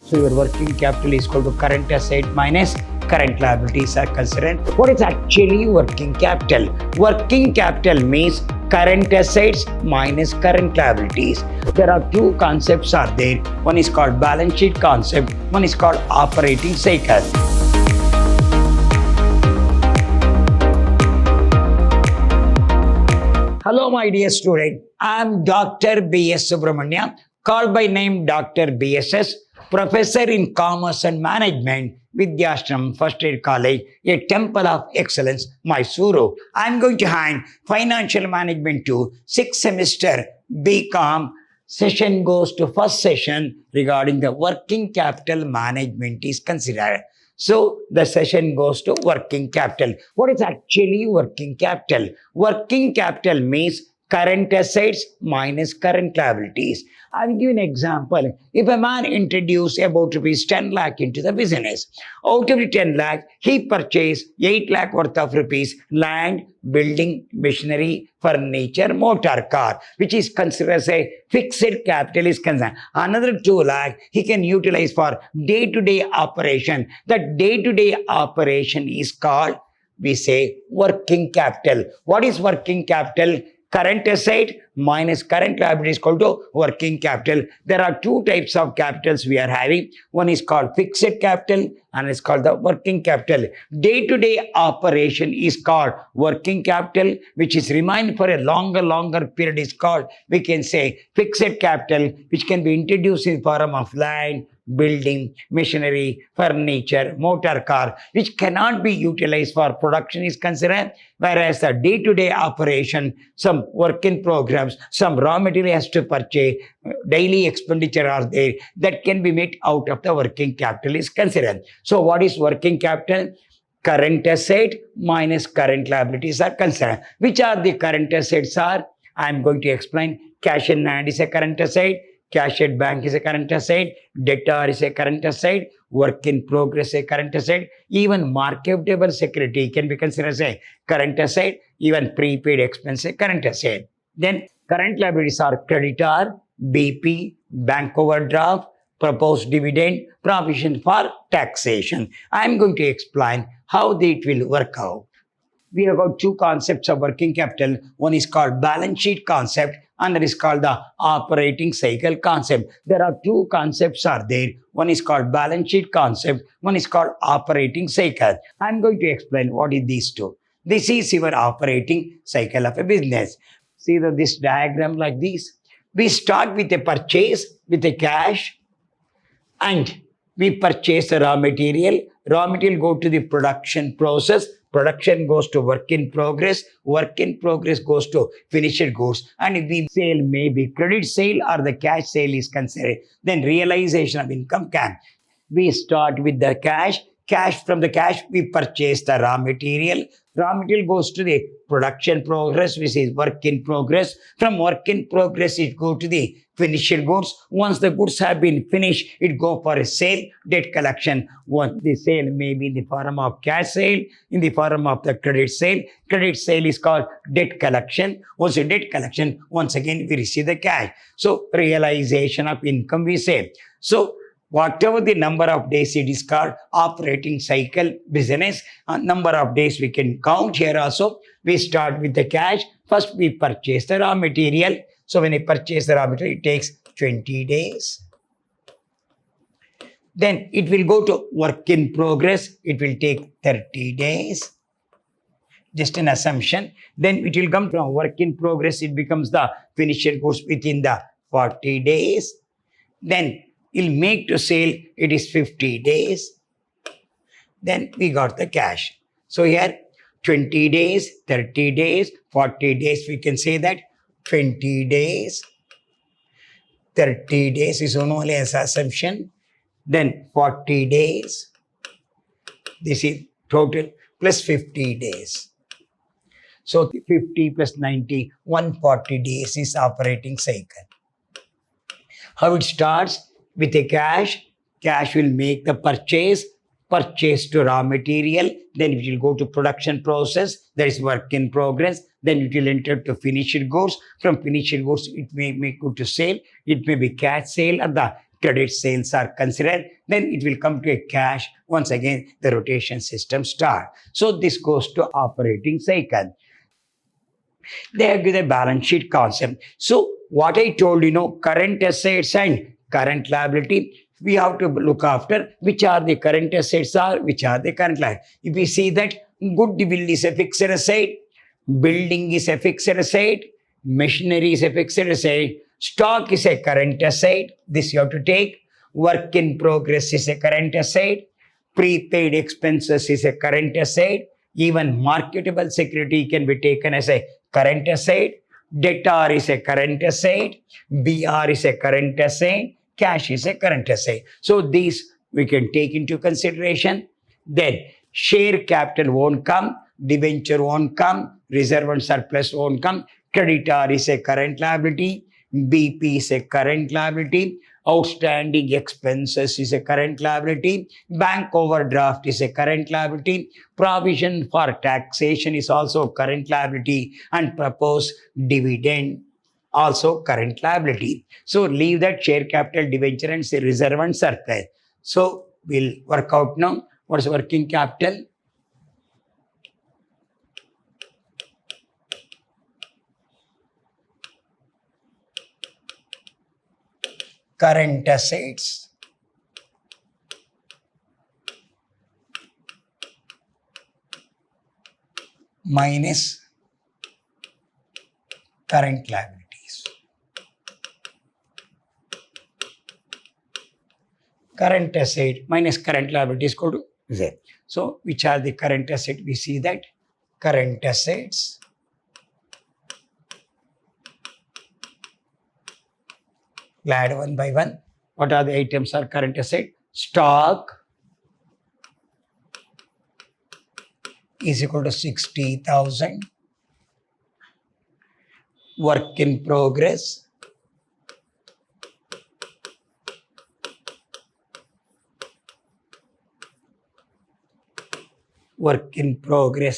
So your working capital is equal to current asset minus current liabilities are considered. What is actually working capital? Working capital means current assets minus current liabilities. There are two concepts are there. One is called balance sheet concept, one is called operating cycle. Hello my dear student, I am Dr. B.S. Subramania, called by name Dr. BSS, Professor in Commerce and Management, Vidyashram First Aid College, a temple of excellence, Mysuru. I am going to hand Financial Management to 6th semester BCom. Session goes to first session regarding the working capital management is considered. So the session goes to working capital. What is actually working capital? Working capital means current assets minus current liabilities. I will give an example. If a man introduced about rupees 10 lakh into the business, out of the 10 lakh, he purchased 8 lakh worth of rupees land, building, machinery, furniture, motor car, which is considered as a fixed capital is concerned. Another 2 lakh he can utilize for day-to-day operation. That day-to-day operation is called, we say, working capital. What is working capital? Current asset minus current liability is equal to working capital. There are two types of capitals we are having. One is called fixed capital and it's called the working capital. Day-to-day operation is called working capital, which is remain for a longer period is called, we can say, fixed capital, which can be introduced in form of land, building, machinery, furniture, motor car, which cannot be utilized for production is considered, whereas the day-to-day operation, some work in programs, some raw material has to purchase, daily expenditure are there, that can be made out of the working capital is considered. So what is working capital? Current asset minus current liabilities are considered. Which are the current assets are? I am going to explain. Cash in hand is a current asset. Cash at bank is a current asset, debtor is a current asset, work in progress a current asset, even marketable security can be considered as a current asset, even prepaid expense a current asset. Then current liabilities are creditor, BP, bank overdraft, proposed dividend, provision for taxation. I am going to explain how it will work out. We have got two concepts of working capital. One is called balance sheet concept, another is called the operating cycle concept. There are two concepts are there. One is called balance sheet concept, one is called operating cycle. I am going to explain what is these two. This is your operating cycle of a business. See this diagram like this. We start with a purchase with a cash and we purchase the raw material. Raw material go to the production process. Production goes to work in progress goes to finished goods, and if the sale may be credit sale or the cash sale is considered, then realization of income can. We start with the cash. From the cash we purchase the raw material goes to the production progress, which is work in progress. From work in progress it go to the finished goods. Once the goods have been finished, it go for a sale, debt collection. Once the sale may be in the form of cash sale, in the form of the credit sale is called debt collection. Once a debt collection, once again we receive the cash. So realization of income we say. So whatever the number of days, it is called operating cycle business. Number of days we can count here also. We start with the cash. First we purchase the raw material. So when I purchase the raw material, it takes 20 days. Then it will go to work in progress. It will take 30 days. Just an assumption. Then it will come from work in progress. It becomes the finished goods within the 40 days. Then it'll make to sale, it is 50 days. Then we got the cash. So here 20 days, 30 days, 40 days, we can say that 20 days, 30 days is only as assumption. Then 40 days, this is total, plus 50 days. So 50 plus 90, 140 days is operating cycle. How it starts? With a cash will make the purchase to raw material, then it will go to production process, that is work in progress, then it will enter to finished goods. From finished goods, it may go to sale, it may be cash sale, or the credit sales are considered, then it will come to a cash. Once again, the rotation system start. So this goes to operating cycle. They give the balance sheet concept. So what I told current assets and current liability, we have to look after which are the current assets or which are the current liability. If we see that goodwill is a fixed asset, building is a fixed asset, machinery is a fixed asset, stock is a current asset, this you have to take, work in progress is a current asset, prepaid expenses is a current asset, even marketable security can be taken as a current asset, debtor is a current asset, BR is a current asset, cash is a current asset. So these we can take into consideration. Then share capital won't come, debenture won't come, reserve and surplus won't come, creditor is a current liability, BP is a current liability, outstanding expenses is a current liability, bank overdraft is a current liability, provision for taxation is also current liability, and proposed dividend also current liability. So leave that share capital, debenture, and say reserve and surplus. So we'll work out now what's working capital. Current assets minus current liabilities. Current asset minus current liabilities go to zero. So which are the current assets? We see that current assets add one by one. What are the items are current asset? Stock is equal to 60,000. Work in progress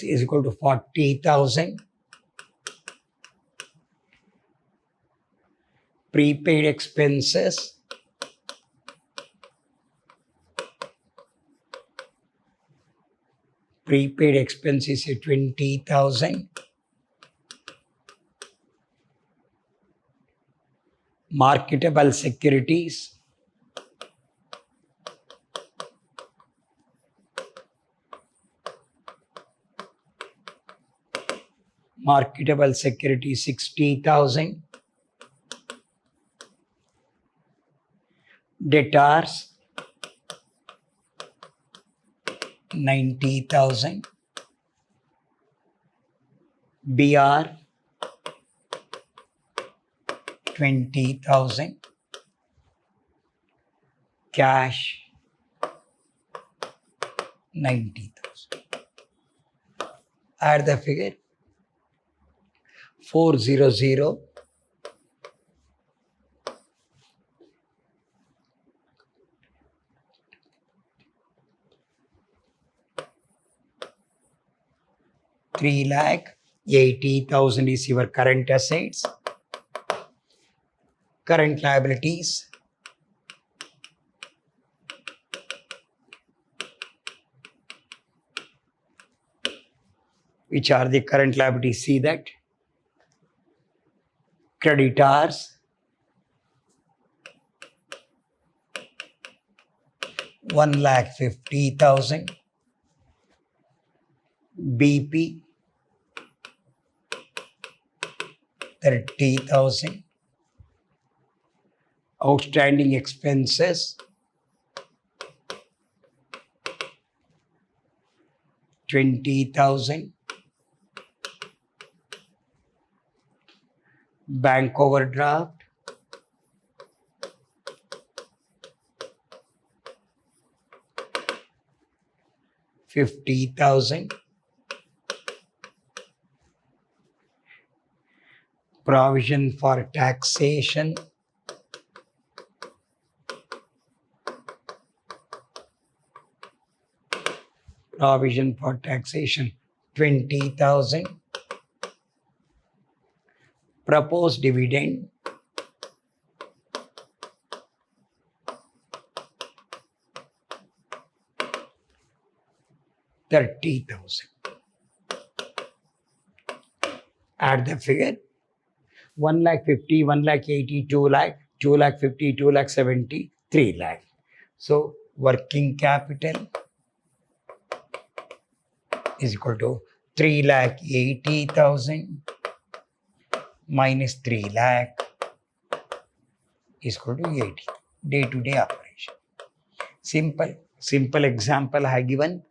is equal to 40,000. Prepaid expenses is 20,000. Marketable securities marketable security 60,000. Debtors 90,000. BR 20,000. Cash 90,000. Add the figure 400 3,80,000 is your current assets. Current liabilities which are the current liabilities? See that creditors 1,50,000. BP 30,000. Outstanding expenses 20,000. Bank overdraft 50,000. Provision for taxation 20,000. Proposed dividend 30,000. Add the figure. 1 lakh 50, 1 lakh 80, 2 lakh, 2 lakh 50, 2 lakh 70, 3 lakh. So working capital is equal to 3 lakh 80,000 minus 3 lakh is equal to 80. Day-to-day operation. Simple example I have given.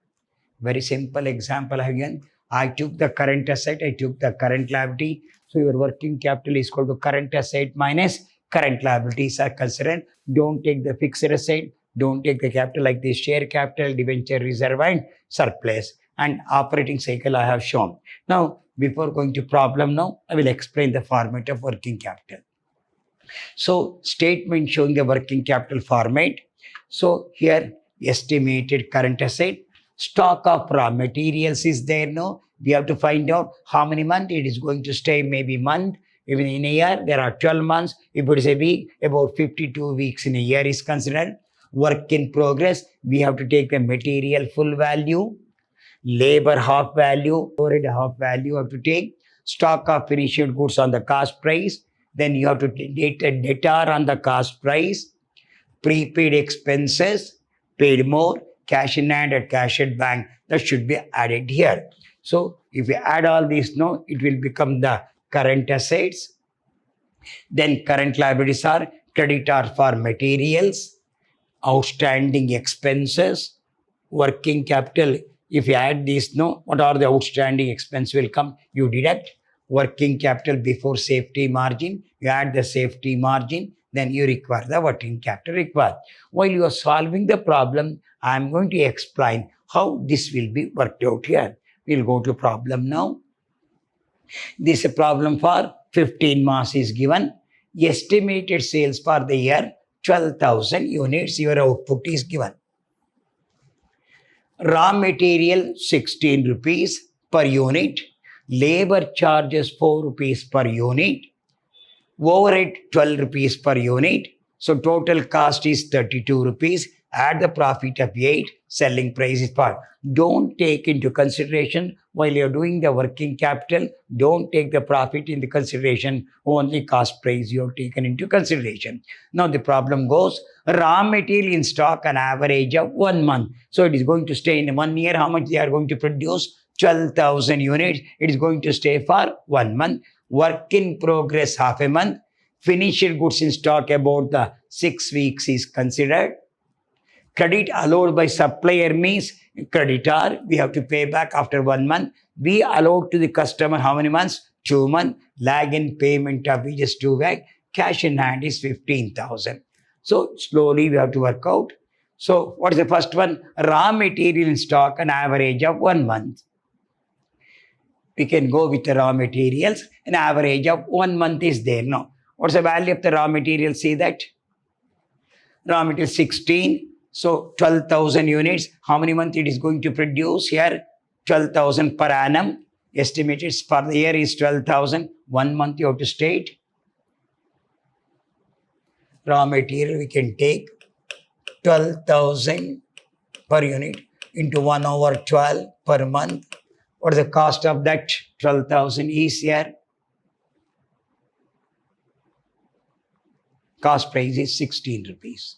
Very simple example I have given. I took the current asset, I took the current liability. So your working capital is equal to current asset minus current liabilities are considered. Don't take the fixed asset, don't take the capital like the share capital, debenture reserve and surplus. And operating cycle I have shown. Now, before going to problem now, I will explain the format of working capital. So, statement showing the working capital format. So, here estimated current asset, stock of raw materials is there now. We have to find out how many months it is going to stay, maybe month. Even in a year, there are 12 months. If it is a week, about 52 weeks in a year is considered. Work in progress, we have to take the material full value, labor half value, overhead half value have to take, stock of finished goods on the cost price, then you have to take a debtor on the cost price, prepaid expenses, paid more, cash in hand and cash at bank, that should be added here. So if you add all these now, it will become the current assets. Then current liabilities are creditor for materials, outstanding expenses, working capital. If you add these now, what are the outstanding expenses will come? You deduct working capital before safety margin, you add the safety margin, then you require the working capital required. While you are solving the problem, I am going to explain how this will be worked out here. We'll go to problem now. This is a problem for 15 marks is given. Estimated sales for the year 12,000 units. Your output is given. Raw material 16 rupees per unit. Labor charges 4 rupees per unit. Overhead 12 rupees per unit. So total cost is 32 rupees. Add the profit of 8. Selling price is 5. Don't take into consideration while you're doing the working capital. Don't take the profit into consideration. Only cost price you have taken into consideration. Now the problem goes, raw material in stock an average of 1 month. So it is going to stay in 1 year. How much they are going to produce? 12,000 units. It is going to stay for 1 month. Work in progress half a month. Finished goods in stock about the 6 weeks is considered. Credit allowed by supplier means creditor, we have to pay back after 1 month. We allowed to the customer how many months? 2 months. Lag in payment of wages 2 weeks. Cash in hand is 15,000. So slowly we have to work out. So what is the first one? Raw material in stock an average of 1 month. We can go with the raw materials. An average of 1 month is there now. What's the value of the raw material? See that? Raw material 16. So 12,000 units. How many months it is going to produce here? 12,000 per annum. Estimated for the year is 12,000. 1 month you have to state. Raw material we can take 12,000 per unit into 1 over 12 per month. What is the cost of that? 12,000 is here. Cost price is 16 rupees.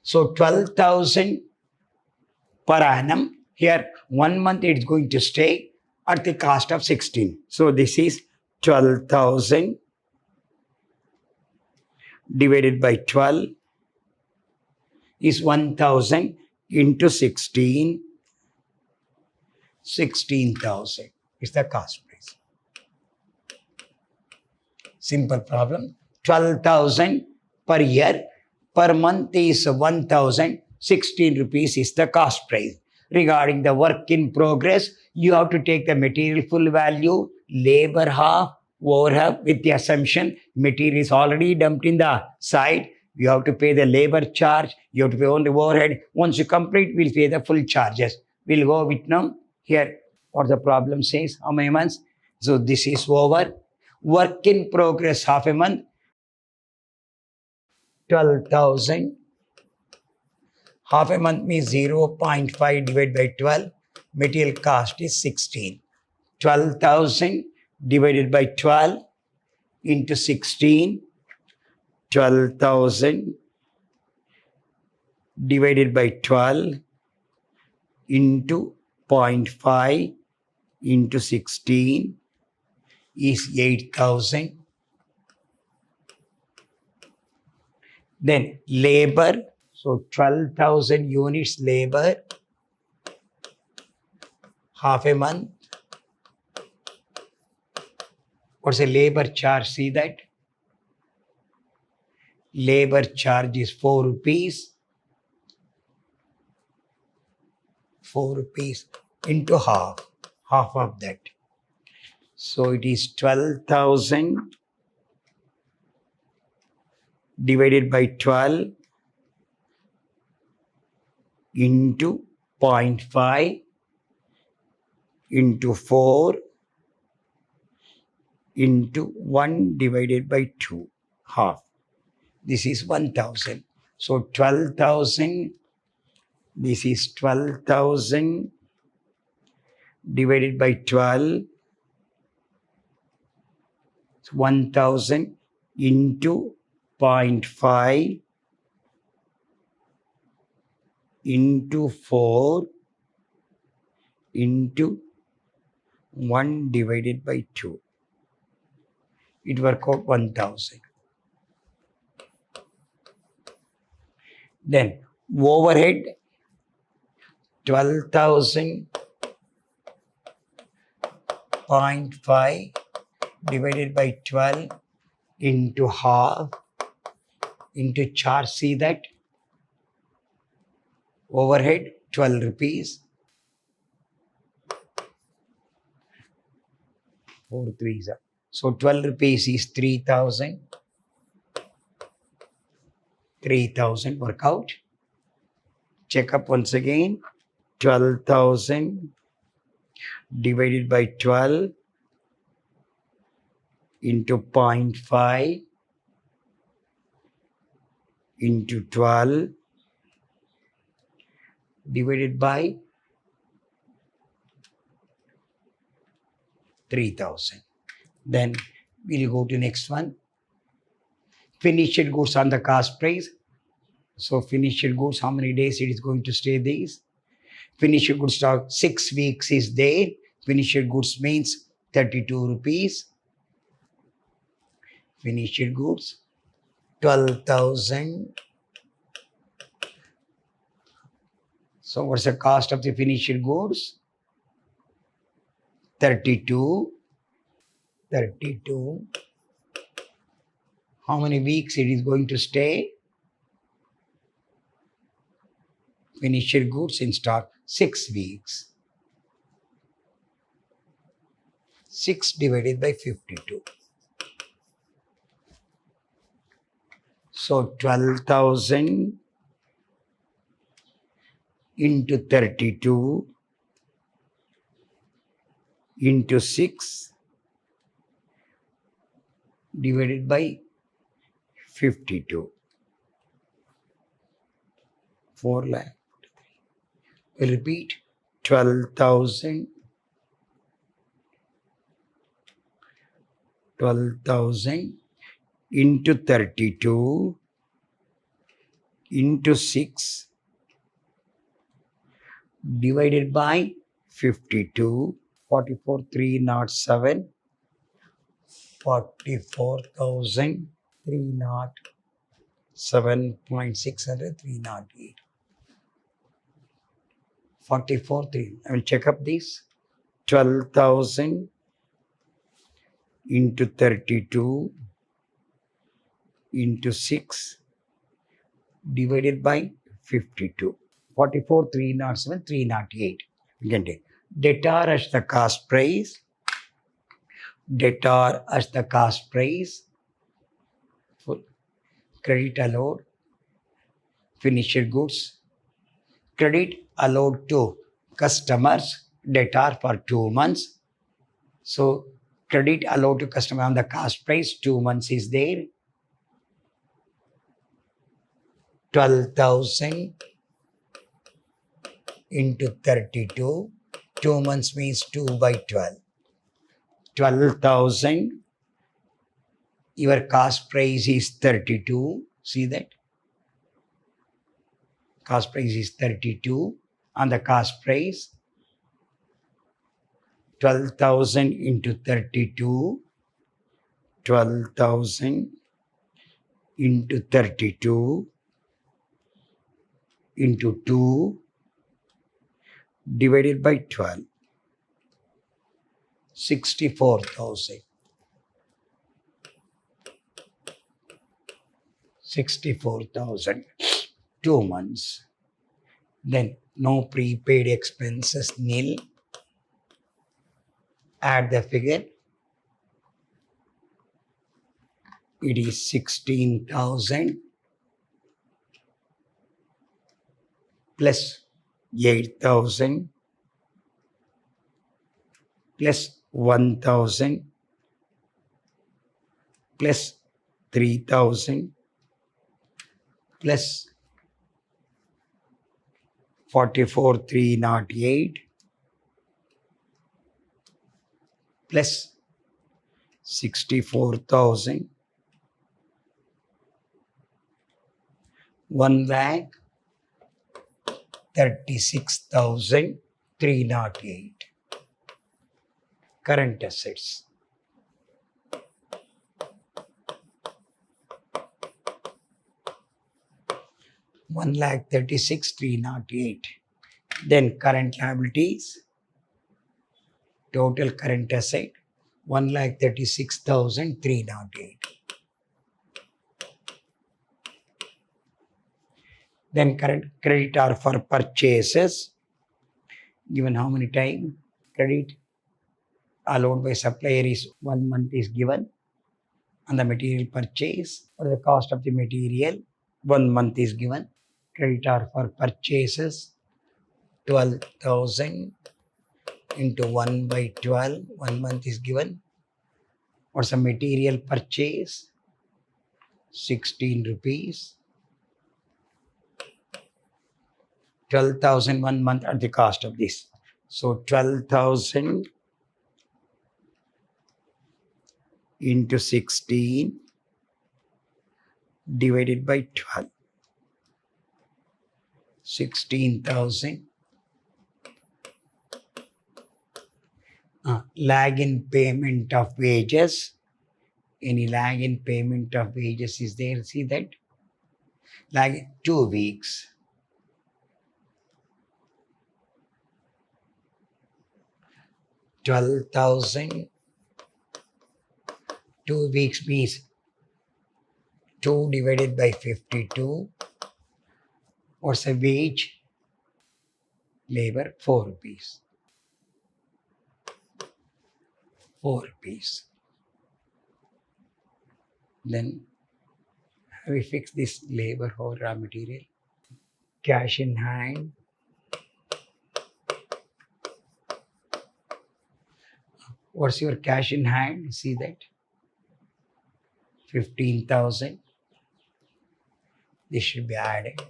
So 12,000 per annum. Here 1 month it is going to stay at the cost of 16. So this is 12,000 divided by 12 is 1,000 into 16. 16,000 is the cost price. Simple problem. 12,000 per year. Per month is 1,000. 16 rupees is the cost price. Regarding the work in progress, you have to take the material full value, labor half, overhead with the assumption material is already dumped in the site. You have to pay the labor charge. You have to pay only overhead. Once you complete, we'll pay the full charges. We'll go with now. Here, what the problem says, how many months? So this is over. Work in progress half a month. 12,000. Half a month means 0.5 divided by 12. Material cost is 16. 12,000 divided by 12 into 16. 12,000 divided by 12 into 0.5 into 16 is 8,000. Then labor, so 12,000 units labor, half a month. What's a labor charge? See that? Labor charge is 4 rupees. 4 rupees into half of that. So it is 12,000 divided by 12 into 0.5 into 4 into 1 divided by 2, half. This is 1,000. So 12,000, this is 12,000 divided by 12, 1,000 into 0.5 into 4 into 1 divided by 2. It works out 1,000. Then overhead, 12,000 0.5 divided by 12 into half into charge. See that? Overhead 12 rupees. 4 3s. So 12 rupees is 3,000. 3,000 work out. Check up once again. 12,000 divided by 12 into 0.5 into 12 divided by 3,000. Then we'll go to next one. Finished goods on the cost price. So finished goods, how many days it is going to stay these? Finished goods stock 6 weeks is there. Finished goods means 32 rupees. Finished goods 12,000. So what's the cost of the finished goods? 32. 32. How many weeks it is going to stay? Finished goods in stock 6 weeks. 6 divided by 52. So 12,000 into 32 into 6 divided by 52. 4 lakh. We'll repeat. 12,000 into 32 into 6 divided by 52. 44,307. 44,307.600. 308. 44,300. I will check up this. 12,000 into 32 into 6 divided by 52. 44,307, 308. Again, debtor as the cost price. Debtor as the cost price. Full. Credit allowed. Finished goods. Credit allowed to customers. Debtor for 2 months. So credit allowed to customer on the cost price 2 months is there. 12,000 into 32. 2 months means 2 by 12. 12,000. Your cost price is 32. See that? Cost price is 32. On the cost price, 12,000 into 32. 12,000 into 32 into 2 divided by 12. 64,000. 64,000. 2 months. Then no prepaid expenses, nil. Add the figure. It is 16,000 plus 8,000 plus 1,000 plus 3,000 plus 44,308 plus 64,000 1,36,308. Current assets. $1,36,308. Then current liabilities. Total current asset 1,36,308. Then current creditor for purchases. Given how many time credit allowed by supplier is 1 month is given. On the material purchase or the cost of the material 1 month is given. Creditor for purchases 12,000 into 1 by 12. 1 month is given. What's the material purchase? 16 rupees. 12,000 1 month at the cost of this. So 12,000 into 16 divided by 12. 16,000. Lag in payment of wages. Any lag in payment of wages is there? See that? Lag 2 weeks. 12,000. 2 weeks means 2 divided by 52. What's the wage? Labor 4 rupees. 4 rupees. Then we fix this labor or raw material. Cash in hand. What's your cash in hand? See that? 15,000. This should be added.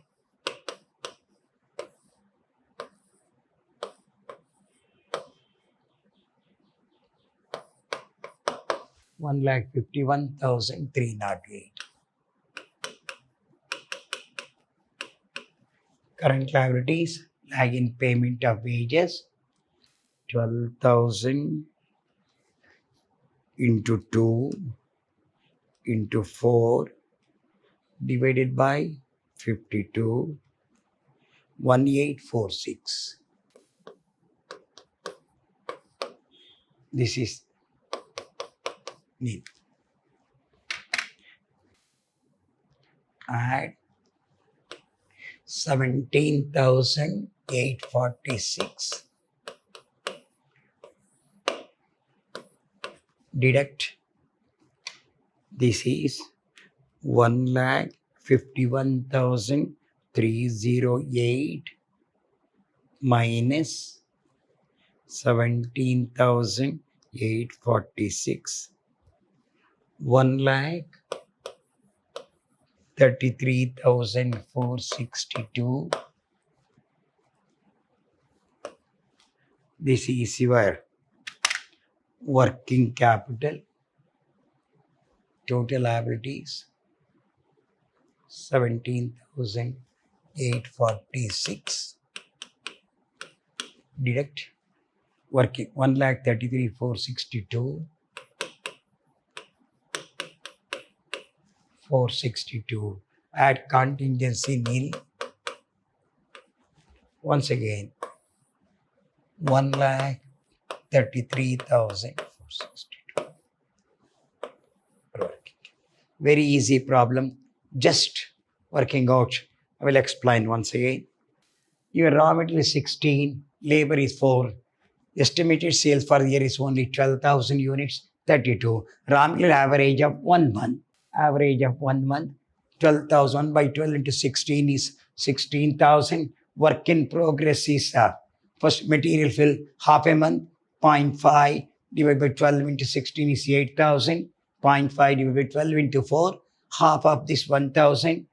$1,51,308. Current liabilities, lag in payment of wages, 12,000 into 2 into 4 divided by 52, 1846. This is nil. Add 17,846. Deduct. This is 1,51,308 minus 17,846. 1,33,462 This is your working capital. Total liabilities 17,846. Deduct working 1,33,462. 462. Add contingency nil. Once again, 1,33,462. Very easy problem. Just working out. I will explain once again. Your raw material is 16, labor is 4. Estimated sales for the year is only 12,000 units, 32. Raw material average of 1 month. Average of 1 month. 12,000 by 12 into 16 is 16,000. Work in progress is first material fill half a month, 0.5 divided by 12 into 16 is 8,000. 0.5 divided by 12 into 4, half of this 1,000.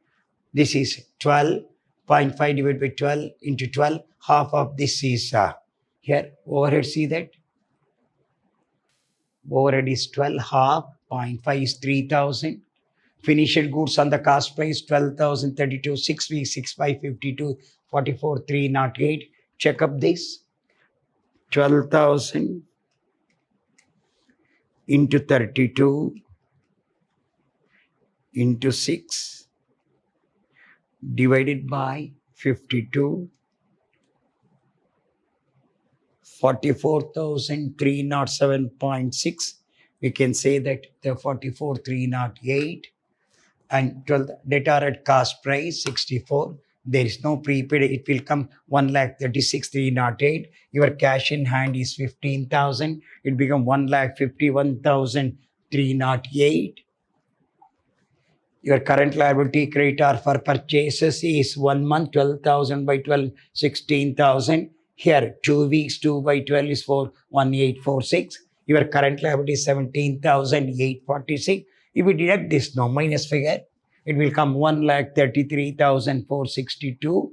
This is 12. 0.5 divided by 12 into 12, half of this is here. Overhead, see that? Overhead is 12, half. 0.5 is 3,000. Finished goods on the cost price 12,032, 6 weeks, 6,552, 44, 308. Check up this. 12,000 into 32 into 6 divided by 52, 44,307.6. We can say that the 44,308 and 12 debtor at cost price 64. There is no prepaid. It will come 1,36,308. Your cash in hand is 15,000. It become 1,51,308. Your current liability creditor for purchases is 1 month, 12,000 by 12, 16,000. Here, 2 weeks, 2 by 12 is 4,1846. Your current liability is 17,846. If we deduct this now, minus figure, it will come 1,33,462.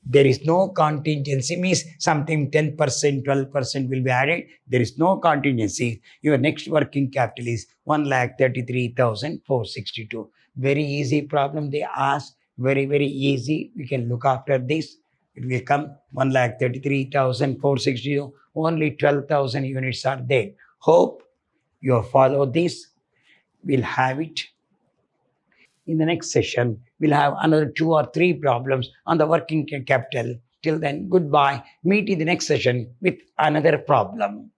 There is no contingency, means something 10%, 12% will be added. There is no contingency. Your next working capital is 1,33,462. Very easy problem they ask. Very, very easy. We can look after this. It will come 1,33,462. Only 12,000 units are there. Hope you follow this. We'll have it. In the next session, we'll have another 2 or 3 problems on the working capital. Till then, goodbye. Meet in the next session with another problem.